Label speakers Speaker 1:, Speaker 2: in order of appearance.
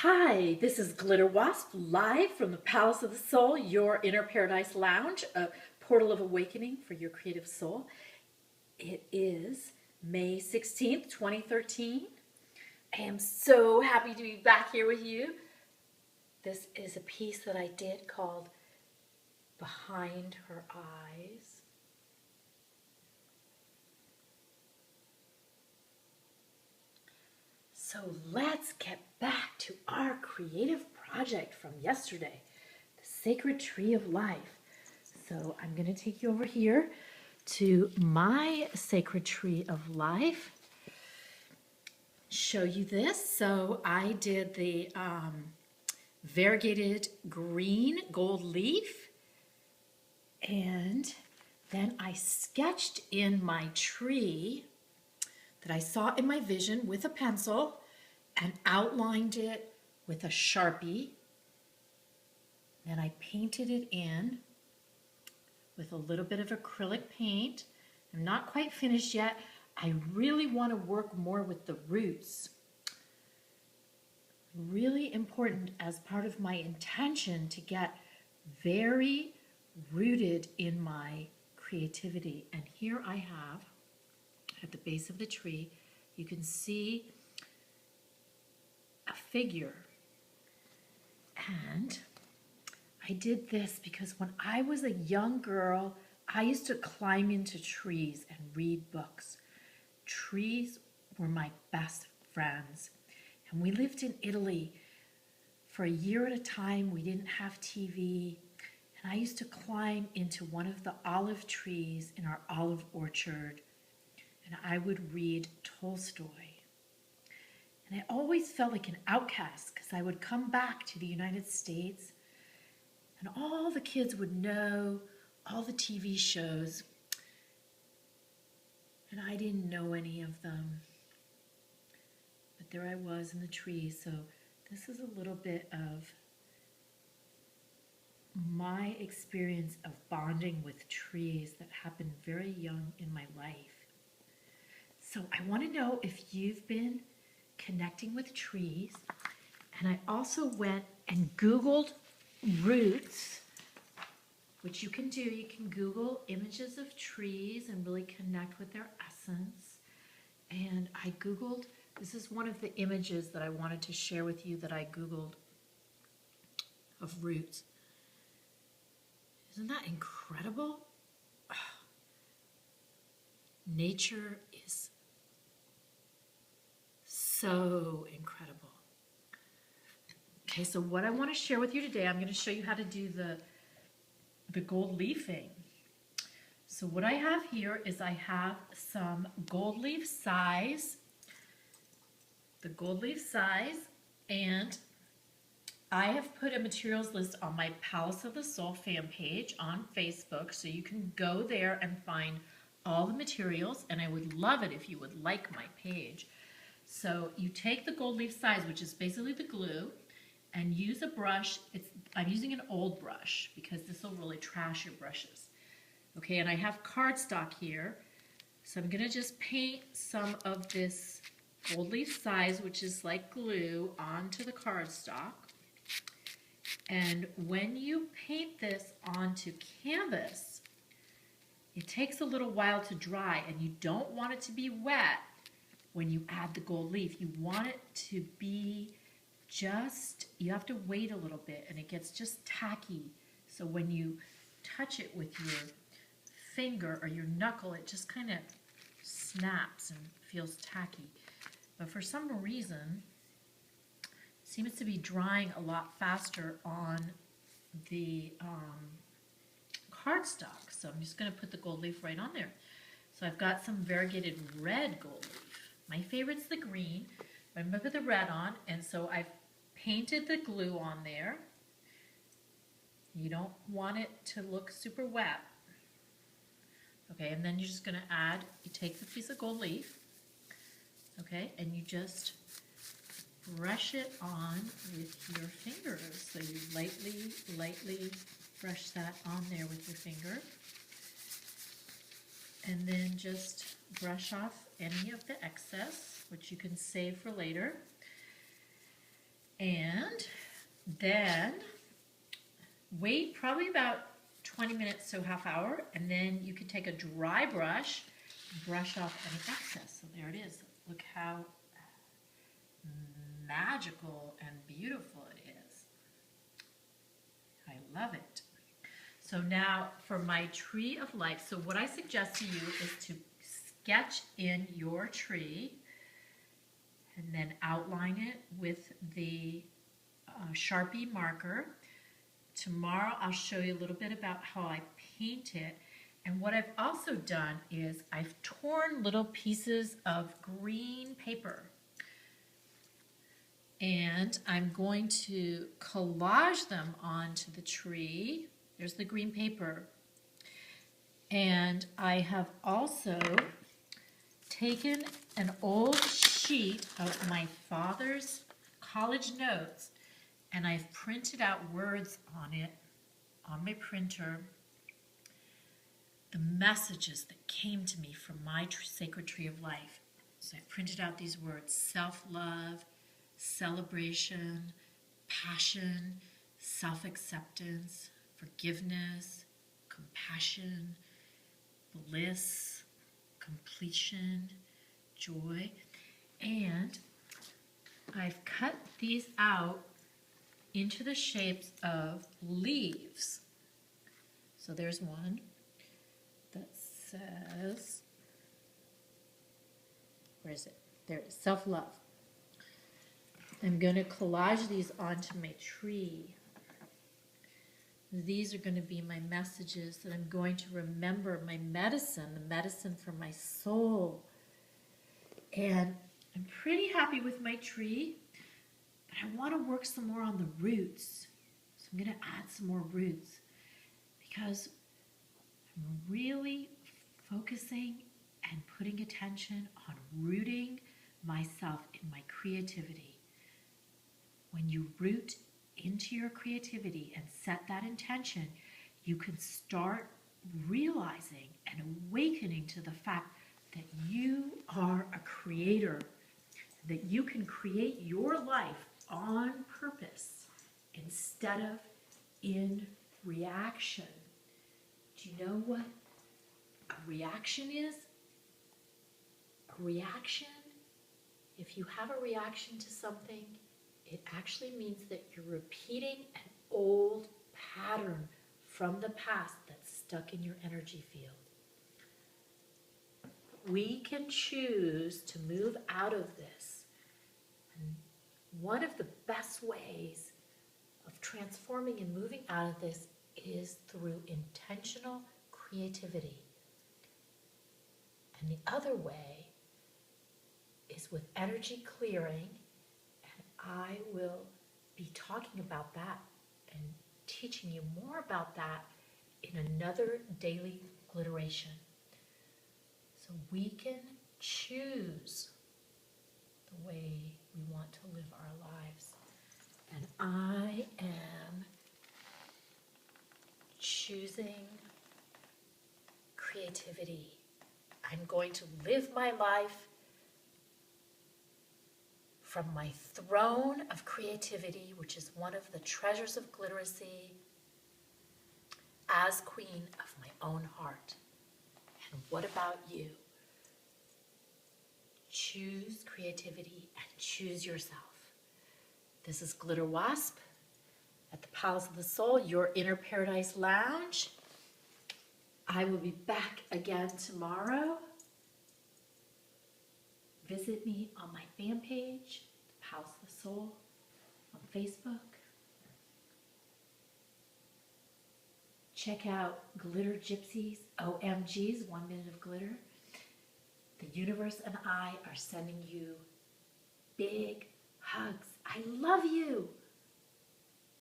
Speaker 1: Hi, this is Glitter Wasp live from the Palace of the Soul, your inner paradise lounge, a portal of awakening for your creative soul. It is May 16th, 2013. I am so happy to be back here with you. This is a piece that I did called Behind Her Eyes. So let's get back to our creative project from yesterday, the Sacred Tree of Life. So I'm going to take you over here to my Sacred Tree of Life, show you this. So I did the variegated green gold leaf, and then I sketched in my tree that I saw in my vision with a pencil and outlined it with a Sharpie. Then I painted it in with a little bit of acrylic paint. I'm not quite finished yet. I really want to work more with the roots. Really important as part of my intention to get very rooted in my creativity. And here I have, at the base of the tree, you can see a figure. And I did this because when I was a young girl, I used to climb into trees and read books. Trees were my best friends. And we lived in Italy for a year at a time. We didn't have TV. And I used to climb into one of the olive trees in our olive orchard, and I would read Tolstoy. And I always felt like an outcast because I would come back to the United States and all the kids would know all the TV shows, and I didn't know any of them. But there I was in the trees. So this is a little bit of my experience of bonding with trees that happened very young in my life. So I want to know if you've been connecting with trees. And I also went and Googled roots, which you can do. You can Google images of trees and really connect with their essence. And I Googled, this is one of the images that I wanted to share with you that I Googled of roots. Isn't that incredible? Nature is so incredible. Okay, so what I want to share with you today, I'm going to show you how to do the gold leafing. So what I have here is I have some gold leaf size, the gold leaf size, and I have put a materials list on my Palace of the Soul fan page on Facebook, so you can go there and find all the materials, and I would love it if you would like my page. So you take the gold leaf size, which is basically the glue, and use a brush. I'm using an old brush because this will really trash your brushes. Okay, and I have cardstock here, so I'm gonna just paint some of this gold leaf size, which is like glue, onto the cardstock. And when you paint this onto canvas, it takes a little while to dry, and you don't want it to be wet when you add the gold leaf. You want it to be just, you have to wait a little bit, and it gets just tacky. So when you touch it with your finger or your knuckle, it just kind of snaps and feels tacky. But for some reason, it seems to be drying a lot faster on the cardstock. So I'm just going to put the gold leaf right on there. So I've got some variegated red gold leaf. My favorite's the green, but I'm going to put the red on, and so I've painted the glue on there. You don't want it to look super wet. Okay, and then you're just going to add, you take the piece of gold leaf, okay, and you just brush it on with your fingers. So you lightly brush that on there with your finger. And then just brush off any of the excess, which you can save for later. And then wait probably about 20 minutes to a half hour, and then you can take a dry brush, brush off any excess. So there it is. Look how magical and beautiful it is. I love it. So now for my tree of life, so what I suggest to you is to sketch in your tree and then outline it with the Sharpie marker. Tomorrow I'll show you a little bit about how I paint it. And what I've also done is I've torn little pieces of green paper. And I'm going to collage them onto the tree. There's the green paper. And I have also taken an old sheet of my father's college notes, and I've printed out words on it, on my printer, the messages that came to me from my sacred tree of life. So I printed out these words: self-love, celebration, passion, self-acceptance, forgiveness, compassion, bliss, completion, joy. And I've cut these out into the shapes of leaves. So there's one that says, where is it? There it is, self-love. I'm going to collage these onto my tree. These are going to be my messages that I'm going to remember, my medicine, the medicine for my soul. And I'm pretty happy with my tree, but I want to work some more on the roots. So I'm going to add some more roots because I'm really focusing and putting attention on rooting myself in my creativity. When you root into your creativity and set that intention, you can start realizing and awakening to the fact that you are a creator, that you can create your life on purpose instead of in reaction. Do you know what a reaction is? A reaction, if you have a reaction to something, it actually means that you're repeating an old pattern from the past that's stuck in your energy field. We can choose to move out of this. And one of the best ways of transforming and moving out of this is through intentional creativity. And the other way is with energy clearing. I will be talking about that and teaching you more about that in another daily glitteration. So we can choose the way we want to live our lives. And I am choosing creativity. I'm going to live my life from my throne of creativity, which is one of the treasures of Gliteracy, as queen of my own heart. And what about you? Choose creativity and choose yourself. This is Glitter Wasp at the Palace of the Soul, your inner paradise lounge. I will be back again tomorrow. Visit me on my fan page, the Palace of the Soul, on Facebook. Check out Glitter Gypsies, OMGs, 1 minute of glitter. The universe and I are sending you big hugs. I love you.